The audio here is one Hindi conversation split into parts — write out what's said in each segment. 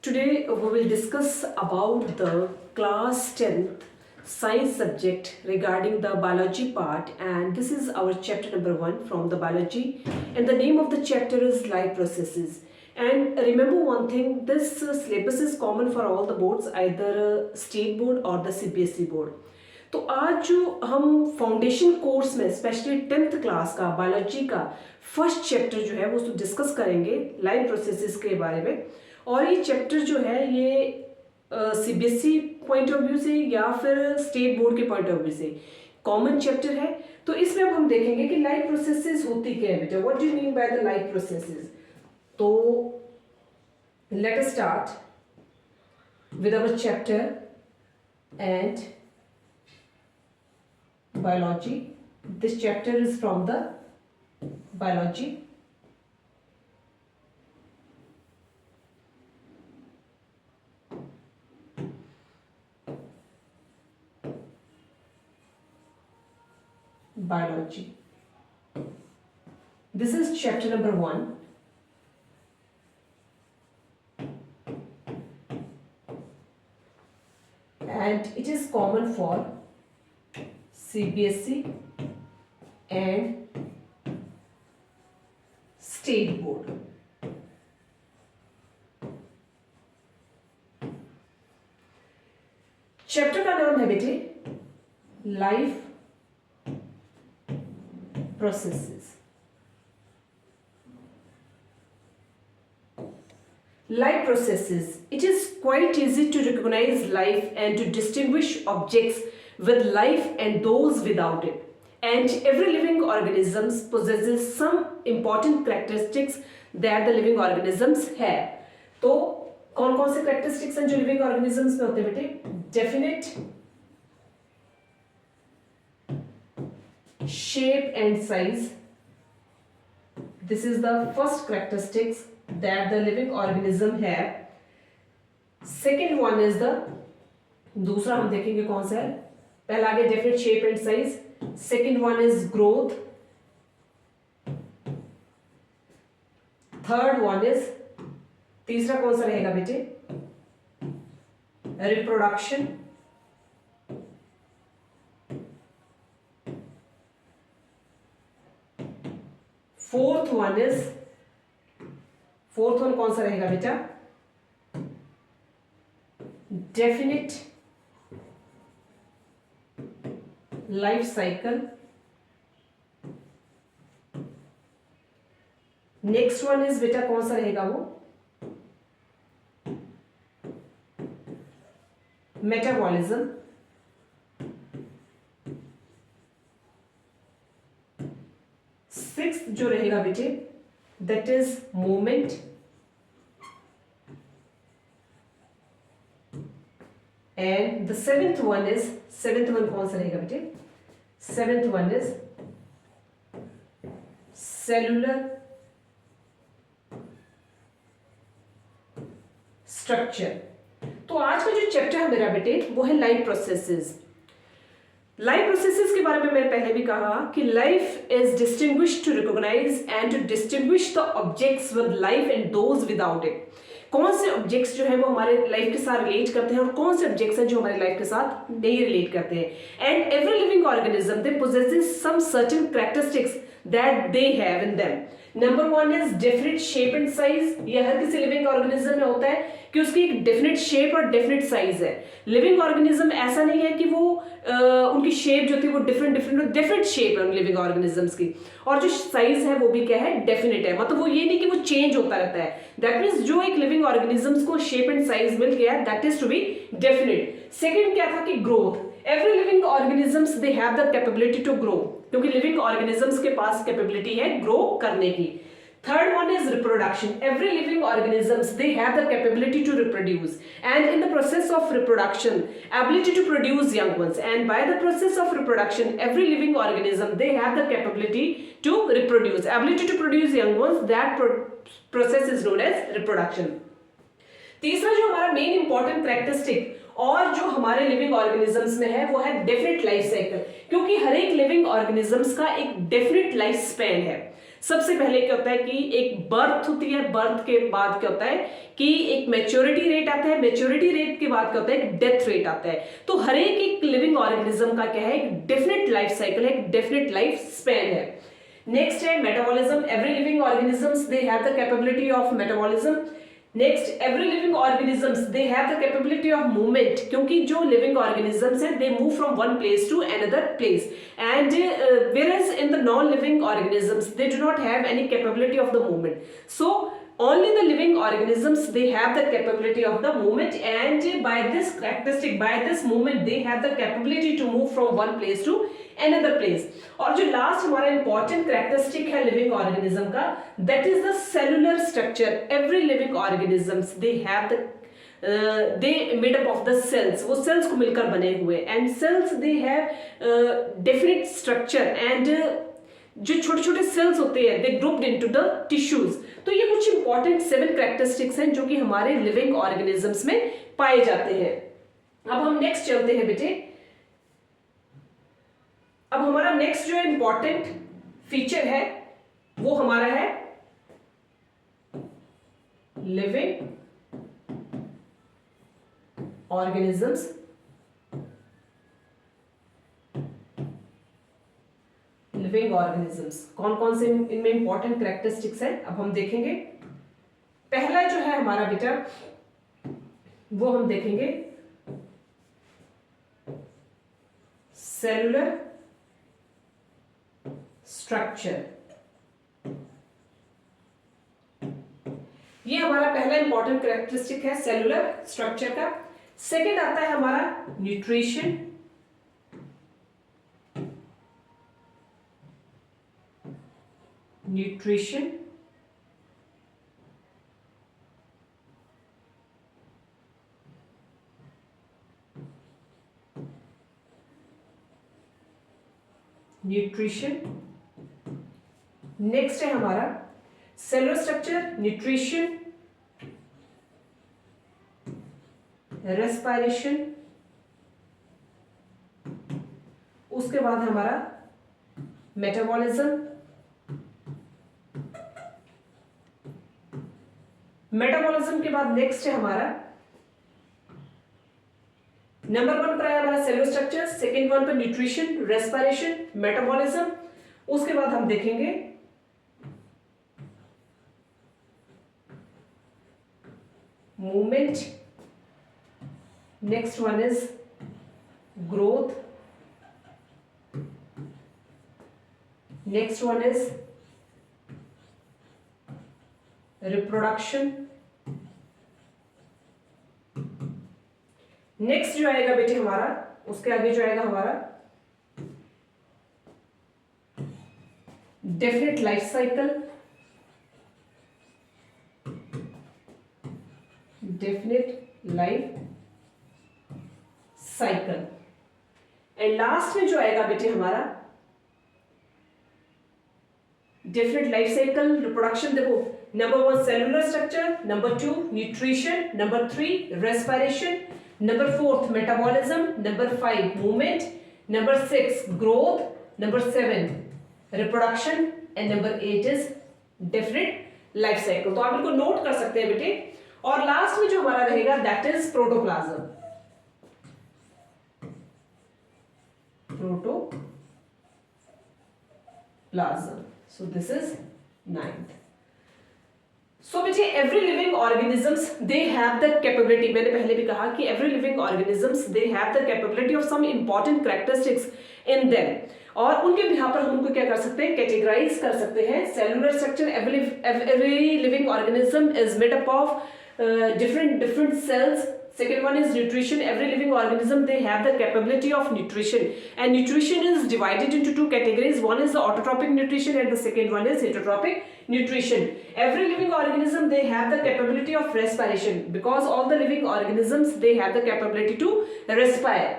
Today we will discuss about the class 10th science subject regarding the biology part, and this is our chapter number 1 from the biology, and the name of the chapter is life processes. And remember one thing, this syllabus is common for all the boards, either state board or the CBSE board. तो आज जो हम फाउंडेशन कोर्स में स्पेशली 10th क्लास का बायोलॉजी का फर्स्ट चैप्टर जो है वो डिस्कस करेंगे लाइफ प्रोसेसेस के बारे में। और ये चैप्टर जो है ये सीबीएसई पॉइंट ऑफ व्यू से या फिर स्टेट बोर्ड के पॉइंट ऑफ व्यू से कॉमन चैप्टर है। तो इसमें अब हम देखेंगे कि लाइफ प्रोसेसेस होती क्या है बेटा, what do you mean by the life processes. तो let us start with our chapter and biology. This chapter is from the biology. Biology. This is chapter number 1. And it is common for CBSE and state board. Chapter का नाम है बेटे life processes. Life processes. It is quite easy to recognize life and to distinguish objects with life and those without it. And every living organism possesses some important characteristics that the living organisms have. तो कौन कौन से characteristics हैं जो living organisms में होते हैं बेटे? Definite shape and size. This is the first characteristics that the living organism have. Second one is the, दूसरा हम देखेंगे कौन सा है, पहला आगे definite shape and size, second one is growth, third one is, तीसरा कौन सा रहेगा बेटे, रिप्रोडक्शन, फोर्थ वन कौन सा रहेगा बेटा, definite life cycle, next one is बेटा कौन सा रहेगा वो, मेटाबॉलिज्म, सिक्स्थ जो रहेगा बेटे that is movement, and the seventh one कौन सा रहेगा बेटे, seventh one is cellular structure. तो आज का जो चैप्टर है मेरा बेटे वो है लाइफ प्रोसेसेस। लाइफ प्रोसेसेस के बारे में मैंने पहले भी कहा कि life is distinguish to recognise and to distinguish the objects with life and those without it. कौन से ऑब्जेक्ट्स जो है वो हमारे लाइफ के साथ रिलेट करते हैं और कौन से ऑब्जेक्ट्स हैं जो हमारे लाइफ के साथ नहीं रिलेट करते हैं। And every living organism they possesses some certain characteristics that they have in them. Number one is definite shape and size. ये हर किसी लिविंग ऑर्गेनिज्म में होता है कि उसकी एक डेफिनेट शेप और डेफिनेट साइज है। लिविंग ऑर्गेनिज्म ऐसा नहीं है कि वो उनकी शेप जो थी वो डिफरेंट शेप है उन लिविंग ऑर्गेनिजम्स की, और जो साइज है वो भी क्या है, डेफिनेट है। मतलब वो ये नहीं कि वो चेंज होता रहता है। दैट मीन्स जो एक लिविंग ऑर्गेनिजम्स को शेप एंड साइज मिल गया that is to be definite. Second क्या था कि growth. Every living organisms they have the capability to grow, क्योंकि लिविंग ऑर्गेनिजम्स के पास कैपेबिलिटी है ग्रो करने की। Third one is reproduction. Every living organisms they have the capability to reproduce, and in the process of reproduction, ability to produce young ones. And by the process of reproduction, every living organism they have the capability to reproduce, ability to produce young ones. That process is known as reproduction. तीसरा जो हमारा मेन इंपॉर्टेंट कैरेक्टरिस्टिक और जो हमारे लिविंग ऑर्गेनिजम्स में है वो है डेफिनेट लाइफ साइकिल, क्योंकि हर एक लिविंग ऑर्गेनिजम्स का एक डेफिनेट लाइफ स्पैन है। सबसे पहले क्या होता है कि एक बर्थ होती है, बर्थ के बाद क्या होता है कि एक मैच्योरिटी रेट आता है, मैच्योरिटी रेट के बाद क्या होता है एक डेथ रेट आता है। तो हर एक लिविंग ऑर्गेनिज्म का क्या है, एक डेफिनेट लाइफ साइकिल है, एक डेफिनेट लाइफ स्पैन है। नेक्स्ट है metabolism. Every living organisms they have the capability of metabolism. Next, every living organisms they have the capability of movement, क्योंकि जो लिविंग ऑर्गेनिजम्स हैं they move from one place to another place, and whereas in the non-living organisms they do not have any capability of the movement. So only the living organisms they have the capability of the movement, and by this characteristic, by this movement they have the capability to move from one place to another place. और जो लास्ट हमारा इंपॉर्टेंट कैरेक्टरिस्टिक है लिविंग ऑर्गेनिज्म का, that is the cellular structure. Every living organisms they have the they made up of the cells, वो cells को मिलकर बने हुए, and cells they have definite structure, and जो छोटे छोटे सेल्स होते हैं they grouped into the tissues। तो ये कुछ इंपॉर्टेंट 7 कैरेक्टरिस्टिक्स हैं जो कि हमारे लिविंग ऑर्गेनिजम्स में पाए जाते हैं। अब हम नेक्स्ट चलते हैं बेटे। अब हमारा नेक्स्ट जो इंपॉर्टेंट फीचर है वो हमारा है लिविंग ऑर्गेनिजम्स। लिविंग ऑर्गेनिजम्स कौन कौन से इनमें इंपॉर्टेंट कैरेक्टरिस्टिक्स है अब हम देखेंगे। पहला जो है हमारा बेटा वो हम देखेंगे सेलुलर स्ट्रक्चर। ये हमारा पहला इंपॉर्टेंट कैरेक्टरिस्टिक है सेलुलर स्ट्रक्चर का। सेकेंड आता है हमारा न्यूट्रिशन। न्यूट्रिशन न्यूट्रिशन नेक्स्ट है हमारा सेलुलर स्ट्रक्चर, न्यूट्रिशन, रेस्पिरेशन, उसके बाद हमारा मेटाबॉलिज्म। मेटाबॉलिज्म के बाद नेक्स्ट है हमारा नंबर 1 पर आया हमारा सेलुलर स्ट्रक्चर, सेकेंड 1 पर न्यूट्रिशन, रेस्पिरेशन, मेटाबॉलिज्म। उसके बाद हम देखेंगे movement, next one is growth, next one is reproduction, next जो आएगा बेटे हमारा उसके आगे जो आएगा हमारा definite life cycle, definite life cycle, and last में जो आएगा बेटे हमारा डेफिनेट लाइफ साइकिल रिप्रोडक्शन। देखो number 1 cellular structure, number 2 nutrition, number 3 respiration, number 4 metabolism, number 5 movement, number 6 growth, number 7 reproduction, and number 8 is definite life cycle. तो आप इनको नोट कर सकते हैं बेटे। और लास्ट में जो हमारा रहेगा that is protoplasm. protoplasm. So this is 9th. So बेटे every living organisms they have the capability, मैंने पहले भी कहा कि every living organisms they have the capability of some important characteristics in them, और उनके बिहार पर हम उनको क्या कर सकते हैं, कैटेगराइज कर सकते हैं। Cellular structure, every living organism is made up of different cells. Second one is nutrition. Every living organism they have the capability of nutrition, and nutrition is divided into 2 categories. One is the autotrophic nutrition and the second one is heterotrophic nutrition. Every living organism they have the capability of respiration, because all the living organisms they have the capability to respire.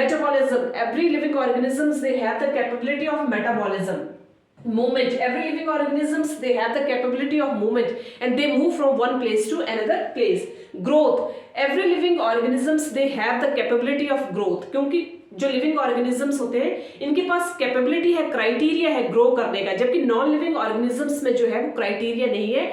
Metabolism, every living organisms they have the capability of metabolism. movement. Every living organisms, they have the capability of movement and they move from one place to another place. Growth. Every living organisms, they have the capability of growth. क्योंकि जो लिविंग ऑर्गेनिजम्स होते हैं इनके पास कैपेबिलिटी है, क्राइटेरिया है ग्रो करने का, जबकि नॉन लिविंग ऑर्गेनिजम्स में जो है वो क्राइटेरिया नहीं है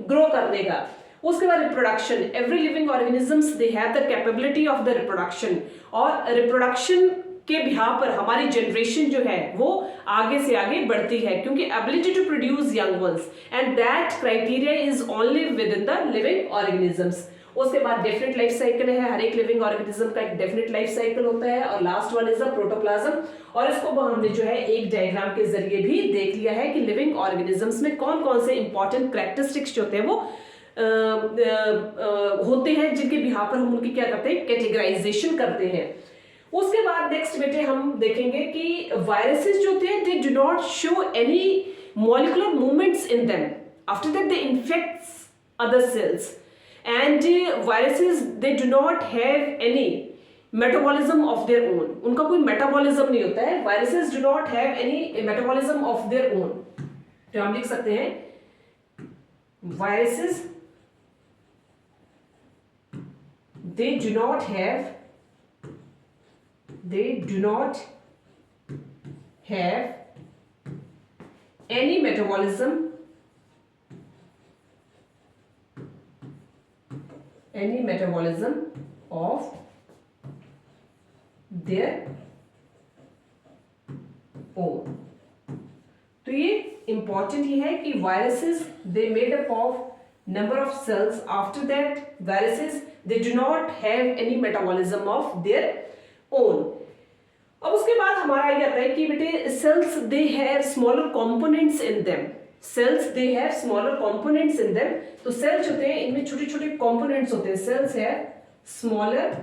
ग्रो करने का. उसके बाद reproduction. Every living organisms they have the capability of the reproduction, और रिप्रोडक्शन के बिहार पर हमारी जनरेशन जो है वो आगे से आगे बढ़ती है, क्योंकि ability to produce young ones and that criteria is only within the living organisms. उसके बाद डेफिनेट लाइफ साइकिल है, हर एक लिविंग ऑर्गेनिज्म का एक डेफिनेट लाइफ साइकिल होता है, और last one is the protoplasm. और इसको हमने जो है एक डायग्राम के जरिए भी देख लिया है कि लिविंग ऑर्गेनिजम्स में कौन कौन से इंपॉर्टेंट कैरेक्टरिस्टिक्स जो होते हैं वो होते हैं, जिनके बिहार पर हम उनकी क्या करते हैं, कैटेगराइजेशन करते हैं. उसके बाद नेक्स्ट बेटे हम देखेंगे कि वायरसेस जो होते हैं दे do not show any molecular movements in them, after that they infects other sales. And viruses, they do not have any metabolism of their own. उनका कोई मेटाबॉलिज्म नहीं होता है. Viruses do not have any metabolism of their own. तो हम लिख सकते हैं viruses, they do not have any metabolism of their own. तो ये इंपॉर्टेंट ये है कि viruses they made up of number of cells. After that viruses they do not have any metabolism of their own. अब उसके बाद हमारा ये आता है कि बेटे cells they have smaller components in them. Cells they have smaller components in them. तो सेल्स होते हैं इनमें छोटे छोटे कंपोनेंट्स होते हैं. सेल्स है smaller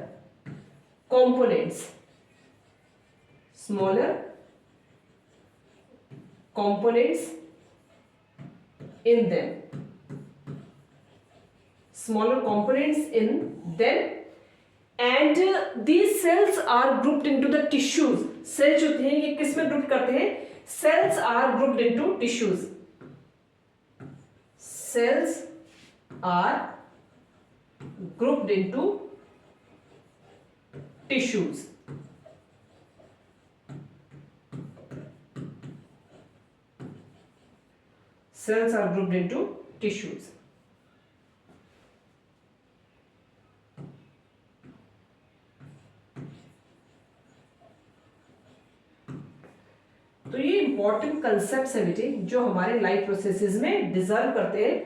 components, smaller components in them, smaller components in them. And these cells are grouped into the tissues. Cells होते हैं ये किस में ग्रुप करते हैं, cells are grouped into tissues. Cells are grouped into tissues. Cells are grouped into tissues. तो ये इंपॉर्टेंट कंसेप्ट है बेटे जो हमारे लाइफ प्रोसेसेस में डिजर्व करते हैं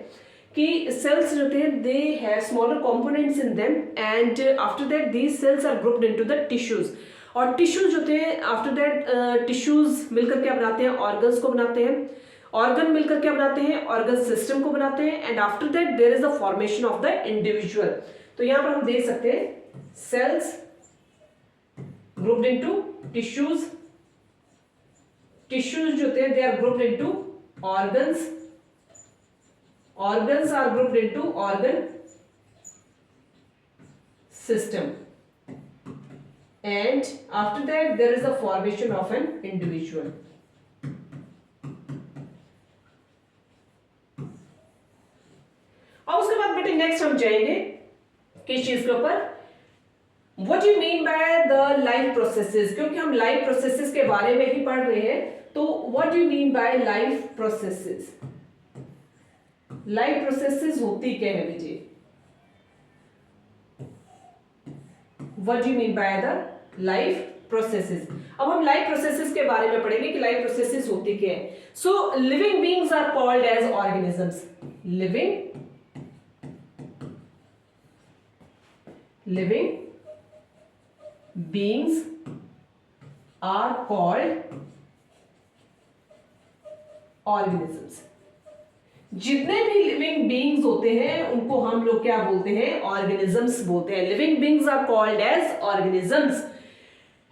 कि सेल्स जो होते हैं they have smaller components in them and after that these cells are grouped into the tissues. और टिश्यूज होते हैं आफ्टर दैट टिश्यूज मिलकर क्या बनाते हैं, ऑर्गन्स को बनाते हैं. ऑर्गन मिलकर क्या बनाते हैं, ऑर्गन सिस्टम को बनाते हैं. And after that there is the formation of the individual. तो यहाँ पर हम देख सकते हैं cells grouped into tissues. Tissues जो होते हैं they are grouped into organs. Organs are grouped into organ system. And after that there is the formation of an individual. अब उसके बाद बेटे नेक्स्ट हम जाएंगे किस चीज के ऊपर, What do you mean by the life processes? क्योंकि हम लाइफ प्रोसेसेस के बारे में ही पढ़ रहे हैं, तो what do you mean by life processes? Life processes होती क्या है बेटे? What do you mean by the life processes? अब हम लाइफ प्रोसेसेस के बारे में पढ़ेंगे कि लाइफ प्रोसेसेस होती क्या है. So living beings are called as organisms. Living beings are called organisms. जितने भी लिविंग बीइंग्स होते हैं उनको हम लोग क्या बोलते हैं, ऑर्गेनिजम्स बोलते हैं. Living beings are called as organisms.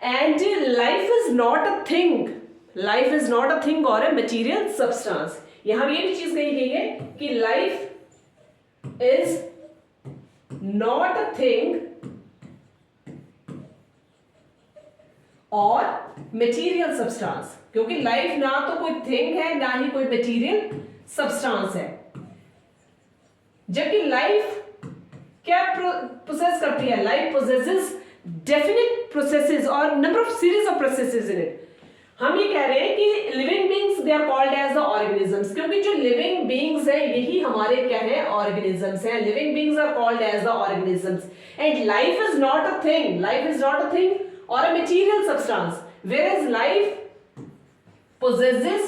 And life is not a thing. Life is not a thing और ए मटीरियल सब्सटेंस. यहां ये भी चीज कही गई है कि life is not a thing और मटेरियल सब्सटेंस, क्योंकि लाइफ ना तो कोई थिंग है ना ही कोई मटेरियल सब्सटेंस है। जबकि लाइफ क्या प्रोसेस करती है? लाइफ पोजेसेस डेफिनेट प्रोसेसेस और number of series of processes in it. हम ये कह रहे हैं कि living beings they are called as the organisms, क्योंकि जो लिविंग बींग्स है यही हमारे क्या है? ऑर्गेनिजम्स हैं। Living beings are called as the organisms and life is not a thing, life is not a thing और a material substance, where life possesses,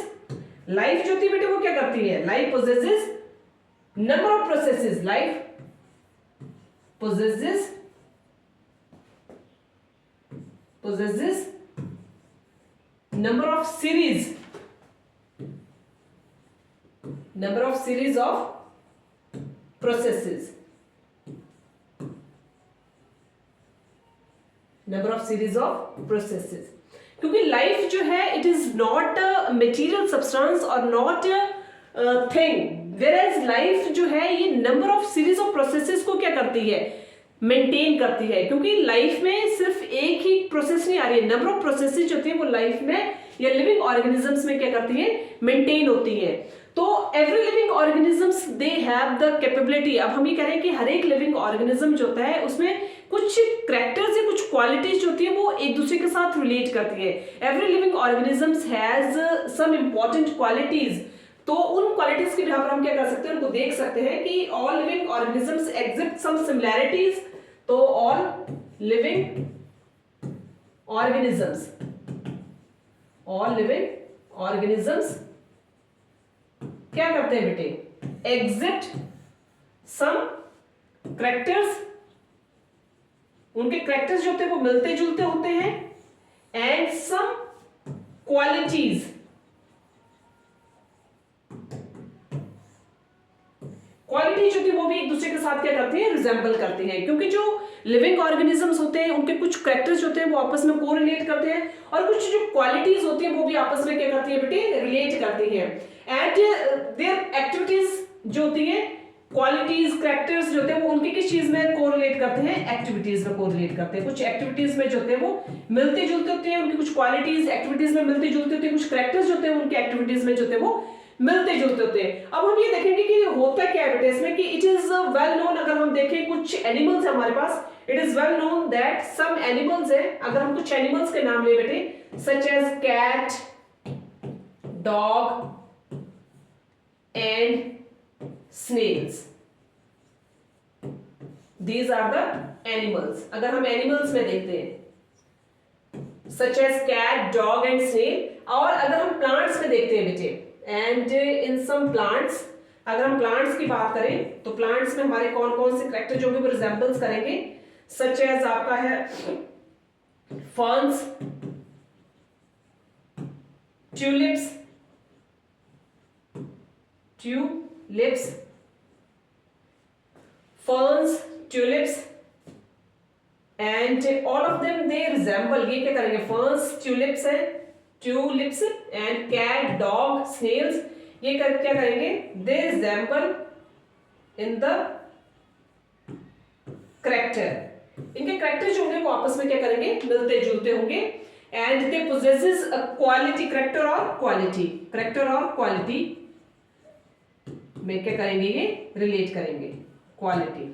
life जो थी बेटे वो क्या करती है? Life possesses number of processes, life possesses number of series of processes, क्योंकि लाइफ जो है it is not a material substance और नॉट थिंग, वेयर लाइफ जो है ये number of series of processes को क्या करती है? मेंटेन करती है, क्योंकि लाइफ में सिर्फ एक ही प्रोसेस नहीं आ रही है, नंबर ऑफ प्रोसेसेस जो होती है वो लाइफ में या लिविंग ऑर्गेनिजम्स में क्या करती है? मेंटेन होती है। तो every living organisms they have the capability. अब हम ये कह रहे हैं कि हर एक लिविंग ऑर्गेनिज्म जो होता है उसमें कुछ कैरेक्टर्स या कुछ क्वालिटीज जो होती है वो एक दूसरे के साथ रिलेट करती है। Every living organisms has some important qualities. तो उन क्वालिटीज के बिहाफ पर हम क्या कर सकते हैं? उनको देख सकते हैं कि all living organisms exist some similarities. तो ऑल लिविंग ऑर्गेनिजम्स क्या करते हैं बेटे? एग्जिट सम कैरेक्टर्स, उनके कैरेक्टर्स जो होते हैं वो मिलते जुलते होते हैं एंड सम क्वालिटीज, क्वालिटी जो थी वो भी एक दूसरे के साथ क्या करती है? रिजेंबल करती हैं, क्योंकि जो लिविंग ऑर्गेनिजम्स होते हैं उनके कुछ कैरेक्टर्स होते हैं वो आपस में कोरिलेट करते हैं और कुछ जो क्वालिटीज होती हैं वो भी आपस में क्या करती है बेटे? रिलेट करती हैं एंड देयर एक्टिविटीज जो होती हैं, क्वालिटीज कैरेक्टर्स जो होते हैं वो उनकी किस चीज में कोरिलेट करते हैं? एक्टिविटीज में कोरिलेट करते हैं। कुछ एक्टिविटीज में जो होते हैं वो मिलते जुलते होते हैं, उनकी कुछ क्वालिटीज एक्टिविटीज में मिलती जुलती होती है, कुछ कैरेक्टर्स जो होते हैं उनके एक्टिविटीज में जो होते हैं वो मिलते जुलते होते हैं। अब हम ये देखेंगे कि होता क्या है बेटे इसमें, कि इट इज वेल नोन, अगर हम देखें कुछ एनिमल्स है हमारे पास, it is well known that some animals है, अगर हम कुछ एनिमल्स के नाम ले बेटे, such as cat, dog and snails, these are the animals. अगर हम एनिमल्स में देखते हैं such as cat, dog and snail, और अगर हम प्लांट्स में देखते हैं बेटे, एंड इन सम प्लांट्स, अगर हम प्लांट्स की बात करें तो प्लांट्स में हमारे कौन कौन से कैरेक्टर जो भी वो रिजेंबल्स करेंगे, सच एज आपका है ferns, tulips, ferns, tulips, and all of them they resemble, ये क्या करेंगे? ferns, tulips and cat, dog, snails, ये क्या करेंगे? they resemble in the character, इनके कैरेक्टर जो होंगे वो आपस में क्या करेंगे? मिलते जुलते होंगे and they possesses a quality, character और quality में क्या करेंगे? ये रिलेट करेंगे, क्वालिटी।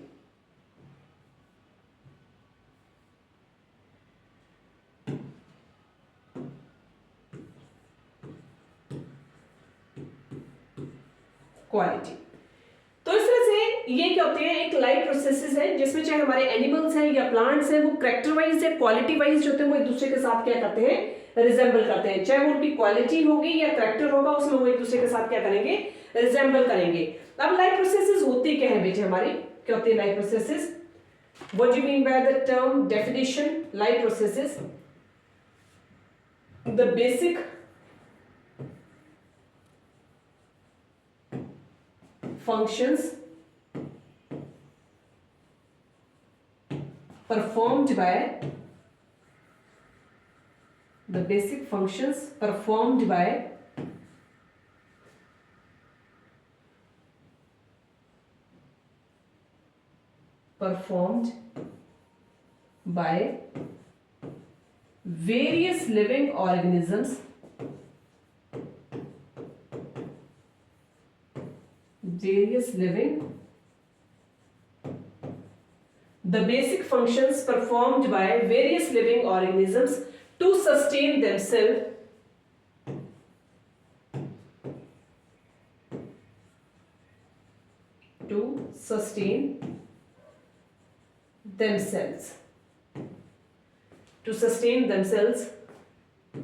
तो इस तरह से ये क्या होते हैं? एक लाइफ प्रोसेसेस है जिसमें चाहे हमारे एनिमल्स हैं या प्लांट्स हैं, वो कैरेक्टर वाइज या क्वालिटी वाइज जो होते हैं वो एक दूसरे के साथ क्या करते हैं? रिजेंबल करते हैं। चाहे वो उनकी क्वालिटी होगी या कैरेक्टर होगा उसमें वो एक दूसरे के साथ क्या करेंगे? रिजेंबल करेंगे। अब लाइफ प्रोसेसेस होती क्या है बेटे हमारी? क्या होती है life processes? What do you mean by the term definition? Life processes, the basic functions performed by the basic functions performed by various living organisms the basic functions performed by various living organisms to sustain themselves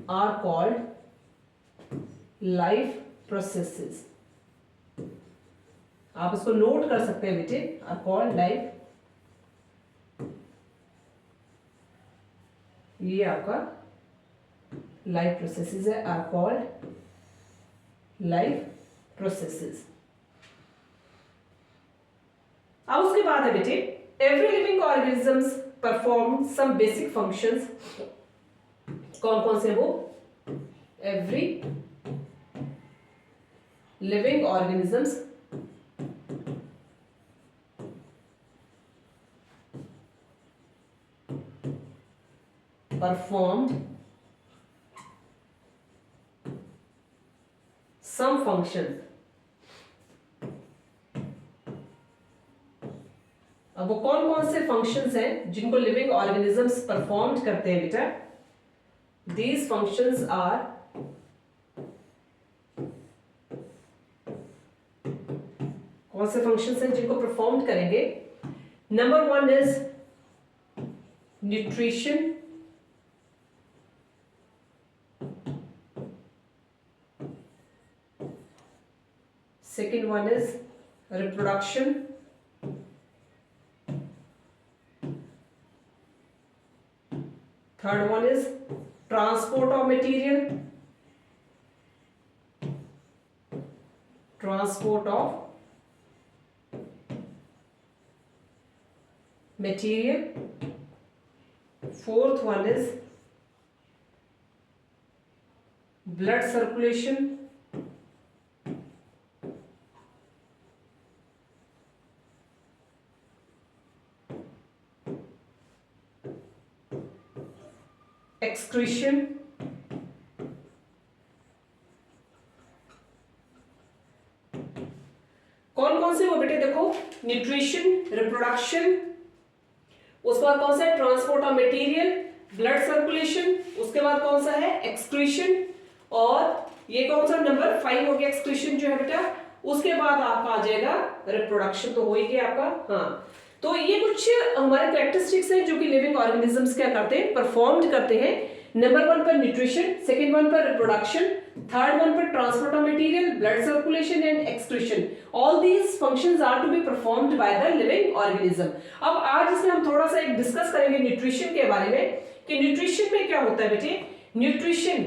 are called life processes. आप इसको नोट कर सकते हैं बेटे, are called life, ये आपका लाइफ प्रोसेसेस है, आर कॉल्ड लाइफ प्रोसेसेस. अब उसके बाद है बेटे, every living organisms perform some basic functions. कौन कौन से वो? Every living organisms performed some function. अब वो कौन कौन से फंक्शंस हैं जिनको लिविंग ऑर्गेनिजम्स परफॉर्म करते हैं बेटा? These functions are कौन से फंक्शंस हैं जिनको परफॉर्म करेंगे? Number 1 is nutrition. Second one is reproduction. Third one is transport of material. Fourth one is blood circulation. Excretion. कौन कौन से वो बेटे देखो? न्यूट्रिशन, रिप्रोडक्शन, उसके बाद कौन सा है? Transport of material, blood circulation, उसके बाद कौन सा है? एक्सक्रीशन. और ये कौन सा? नंबर 5 हो गया एक्सक्रीशन जो है बेटा. उसके बाद आपका आ जाएगा रिप्रोडक्शन. तो हो ही गया आपका. हाँ, तो ये कुछ हमारे कैरेक्टरिस्टिक्स हैं जो कि लिविंग ऑर्गेनिजम्स क्या करते हैं? परफॉर्म करते हैं. नंबर 1 पर न्यूट्रिशन, सेकंड 1 पर रिप्रोडक्शन, थर्ड 1 पर transport of material, blood circulation and excretion. All these functions are to be performed by the living organism. अब आज इसमें हम थोड़ा सा एक डिस्कस करेंगे न्यूट्रिशन के बारे में कि न्यूट्रिशन में क्या होता है बेटे. न्यूट्रिशन,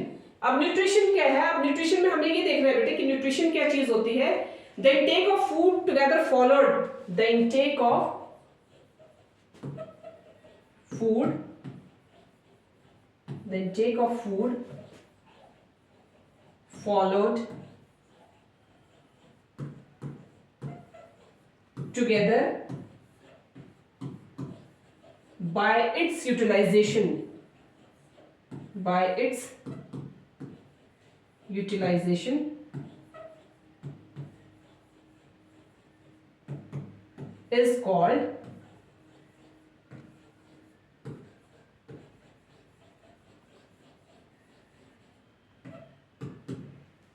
अब न्यूट्रिशन क्या है? अब न्यूट्रिशन में हमें ये देखना है बेटे कि न्यूट्रिशन क्या चीज होती है. The intake of food together followed, the intake of food, the intake of food followed together by its utilization is called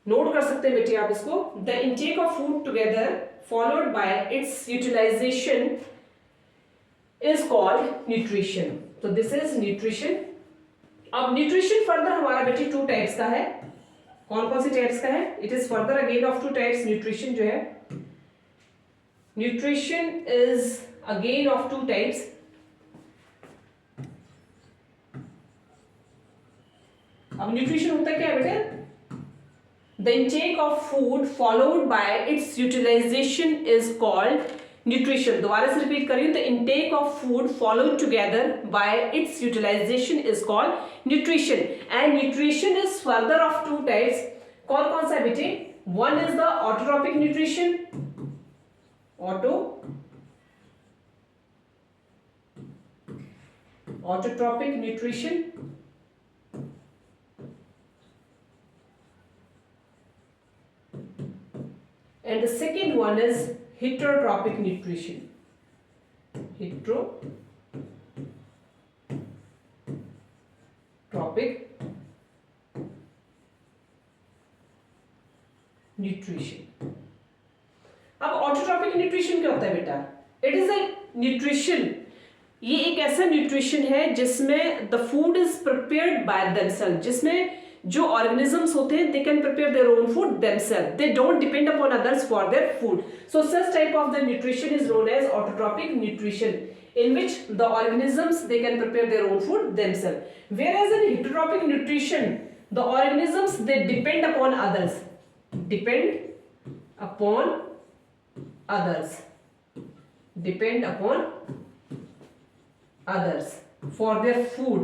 नोट कर सकते हैं बेटे आप इसको. The intake of food together followed by its utilisation is called nutrition. तो दिस इज न्यूट्रिशन. अब न्यूट्रिशन फर्दर हमारा बेटे 2 टाइप्स का है. कौन कौन सी टाइप्स का है? It is further again of 2 types. Nutrition जो है, nutrition is again of 2 types. अब न्यूट्रिशन होता है क्या बेटे? The intake of food followed by its utilization is called nutrition. दोबारा से रिपीट करिए. The intake of food followed together by its utilization is called nutrition. And nutrition is further of 2 types. कौन कौन सा बेटे? One is the autotrophic nutrition. Autotrophic nutrition. one is heterotrophic nutrition. Heterotrophic nutrition. अब ऑटोट्रॉपिक न्यूट्रिशन क्या होता है बेटा? इट इज अ न्यूट्रिशन, ये एक ऐसा न्यूट्रिशन है जिसमें the food is prepared by themself, जिसमें जो ऑर्गेनिजम्स होते हैं they can prepare their own food themself, they don't depend upon others for their food. So such type of the nutrition is known as autotrophic nutrition, in which the organisms they can prepare their own food themselves. Whereas in heterotrophic nutrition, the organisms they depend upon others, depend upon others for their food.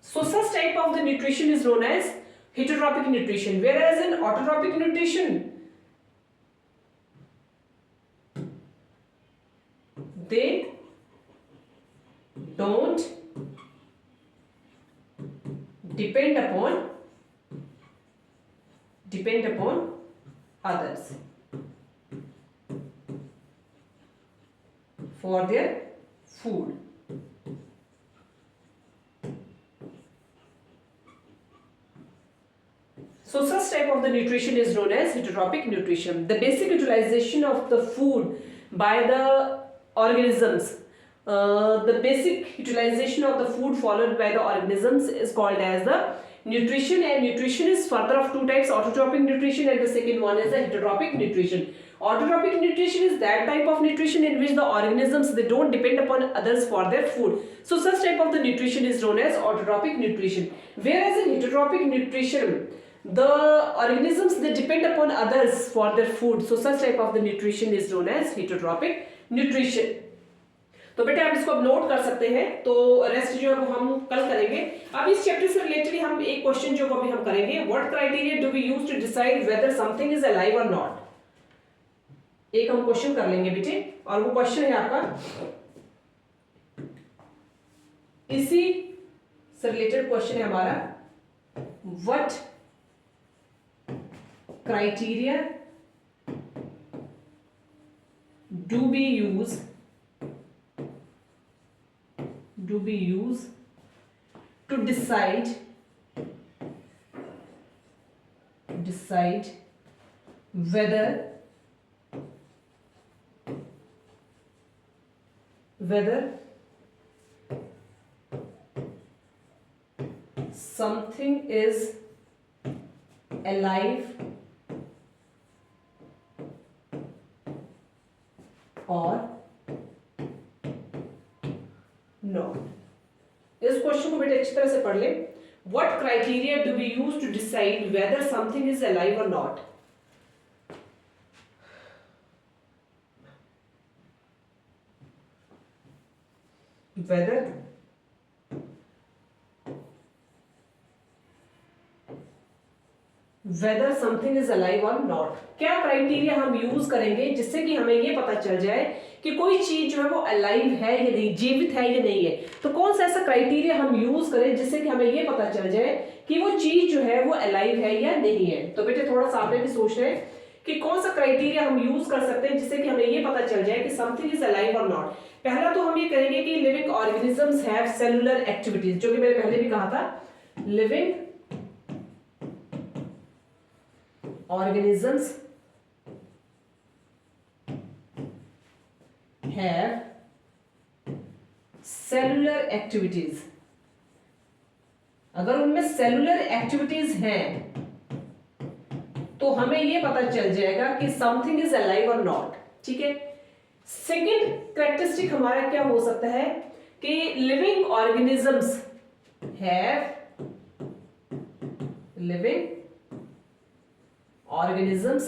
So such type of the nutrition is known as heterotrophic nutrition. Whereas in autotrophic nutrition, they don't depend upon others for their food. So such type of the nutrition is known as heterotrophic nutrition. The basic utilization of the food by the organisms, the basic utilization of the food followed by the organisms is called as the nutrition, and nutrition is further of two types, autotrophic nutrition and the second one is the heterotrophic nutrition. Autotrophic nutrition is that type of nutrition in which the organisms they don't depend upon others for their food. So such type of the nutrition is known as autotrophic nutrition. Whereas in heterotrophic nutrition, the organisms they depend upon others for their food. So such type of the nutrition is known as heterotrophic nutrition. तो बेटा आप इसको अब नोट कर सकते हैं, तो रेस्ट जो है वो हम कल करेंगे. अब इस चैप्टर से रिलेटेड हम एक क्वेश्चन जो अभी हम करेंगे, what criteria do we use to decide whether something is alive और नॉट. एक हम क्वेश्चन कर लेंगे बेटे, और वो क्वेश्चन है आपका इसी से रिलेटेड क्वेश्चन है हमारा, what criteria do we use to decide whether something is alive or no. इस क्वेश्चन को बेटे अच्छी तरह से पढ़ ले. What criteria do we use to decide whether something is alive और not. whether something is alive or not. क्या क्राइटेरिया हम यूज करेंगे जिससे कि हमें ये पता चल जाए कि कोई चीज जो है वो अलाइव है या नहीं, जीवित है या नहीं है. तो कौन सा ऐसा क्राइटेरिया हम यूज करें जिससे कि हमें ये पता चल जाए कि वो चीज जो है वो अलाइव है या नहीं है. तो बेटे थोड़ा सा आपने भी सोचना है कि कौन सा क्राइटेरिया हम यूज कर सकते हैं जिससे कि हमें ये पता चल जाए कि समथिंग इज अलाइव और नॉट. पहला तो हम ये करेंगे कि living organisms have cellular activities, जो कि मैंने पहले भी कहा था. Living organisms have cellular activities. अगर उनमें सेलुलर एक्टिविटीज हैं तो हमें यह पता चल जाएगा कि समथिंग इज अलाइव और नॉट. ठीक है. सेकेंड कैरेक्टरिस्टिक हमारा क्या हो सकता है कि living organisms have organisms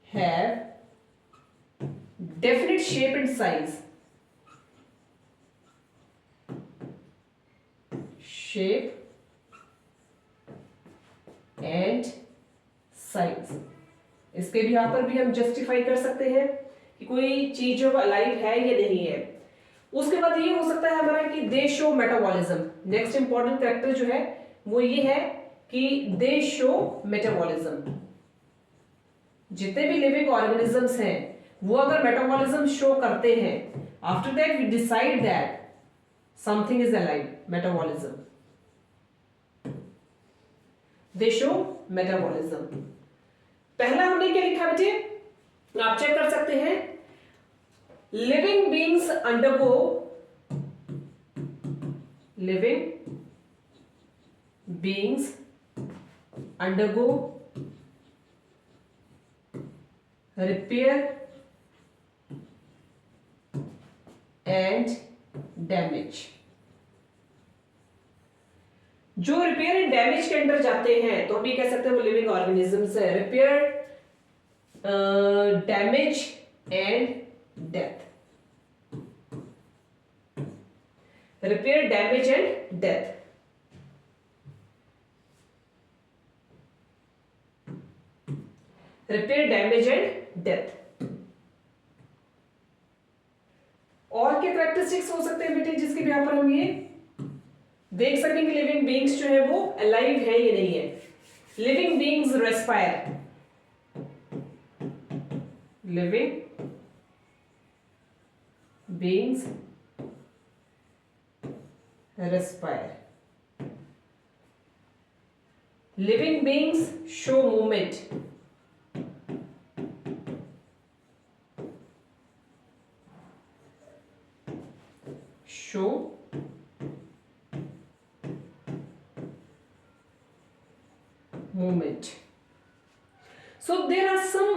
have definite shape and size. इसके भी यहां पर भी हम जस्टिफाई कर सकते हैं कि कोई चीज जो अलाइव है या नहीं है. उसके बाद ये हो सकता है हमारा कि दे show metabolism. Next important character जो है वो ये है कि दे शो मेटाबॉलिज्म। जितने भी लिविंग ऑर्गेनिजम्स हैं वो अगर मेटाबॉलिज्म शो करते हैं, after that we decide that something is alive. Metabolism, they show metabolism. पहला हमने क्या लिखा बेटे, आप चेक कर सकते हैं, living beings undergo, living beings undergo repair and damage. जो रिपेयर एंड डैमेज के अंडर जाते हैं तो हम ये कह सकते हैं वो लिविंग ऑर्गेनिजम्स है। Repair, damage and death. Repair, damage and death. Repair, damage and death. और क्या कैरेक्टरिस्टिक्स हो सकते हैं बेटे जिसके यहां पर हम ये देख सकेंगे लिविंग बीइंग्स जो है वो अलाइव है या नहीं है। Living beings respire, living beings respire. Living beings show movement, show movement. So there are some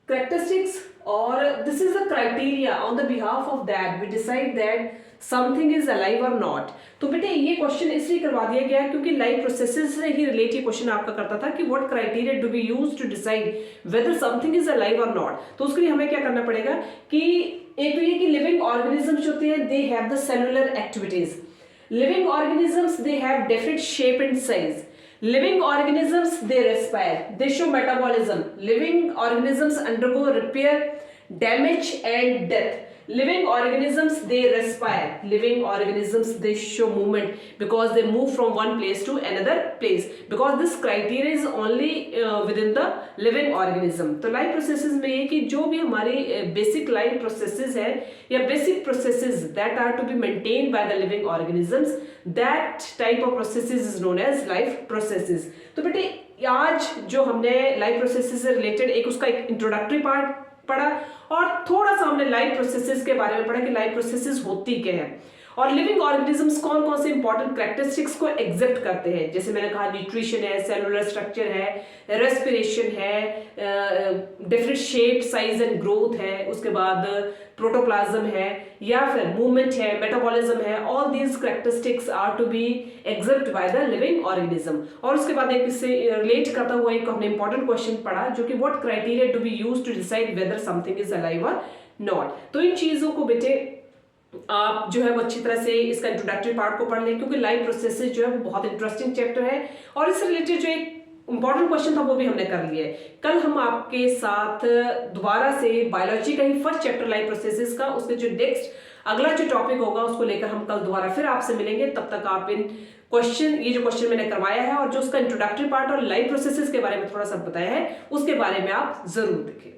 characteristics, or this is the criteria on the behalf of that we decide that something is alive or not. तो बेटे ये क्वेश्चन इसलिए करवा दिया गया क्योंकि लाइफ प्रोसेसेस से ही रिलेट ये क्वेश्चन आपका करता था कि what criteria do we use to decide whether something is alive और नॉट। तो उसके लिए हमें क्या करना पड़ेगा कि एक तो ये कि लिविंग ऑर्गेनिजम्स होते हैं they have the cellular activities. Living organisms they have different shape and size. Living organisms, they respire, they show metabolism. Living organisms undergo repair, damage and death. Living organisms, they respire. Living organisms, they show movement because they move from one place to another place, because this criteria is only within the living organism. तो life processes में ये कि जो भी हमारी basic life processes है या basic processes that are to be maintained by the living organisms, that type of processes is known as life processes. तो बेटे आज जो हमने life processes से related एक उसका एक introductory part पढ़ा और थोड़ा सा हमने लाइफ प्रोसेसेस के बारे में पढ़ा कि लाइफ प्रोसेसेस होती क्या है और लिविंग ऑर्गेनिजम्स कौन कौन से इंपॉर्टेंट कैरेक्टरिस्टिक्स को एग्जिबिट करते हैं। जैसे मैंने कहा न्यूट्रिशन है, सेलुलर स्ट्रक्चर है, रेस्पिरेशन है, different shape, size and growth है, उसके बाद प्रोटोप्लाज्म है या फिर मूवमेंट है, मेटाबॉलिज्म है। All these characteristics are to be exhibit by the living organism. और उसके बाद एक इससे रिलेट करता हुआ एक हमने इंपॉर्टेंट क्वेश्चन पढ़ा जो कि what criteria to be used to decide whether something is alive और नॉट। तो इन चीजों को बेटे आप जो है वो अच्छी तरह से इसका इंट्रोडक्टरी पार्ट को पढ़ लें क्योंकि लाइफ प्रोसेसेस जो है वो बहुत इंटरेस्टिंग चैप्टर है और इससे रिलेटेड जो एक इंपॉर्टेंट क्वेश्चन था वो भी हमने कर लिया है। कल हम आपके साथ दोबारा से बायोलॉजी का ही फर्स्ट चैप्टर लाइफ प्रोसेसेस का उसके जो नेक्स्ट अगला जो टॉपिक होगा उसको लेकर हम कल दोबारा फिर आपसे मिलेंगे। तब तक आप इन क्वेश्चन ये जो क्वेश्चन मैंने करवाया है और जो उसका इंट्रोडक्टरी पार्ट और लाइफ प्रोसेसेस के बारे में थोड़ा सा बताया है उसके बारे में आप जरूर देखें।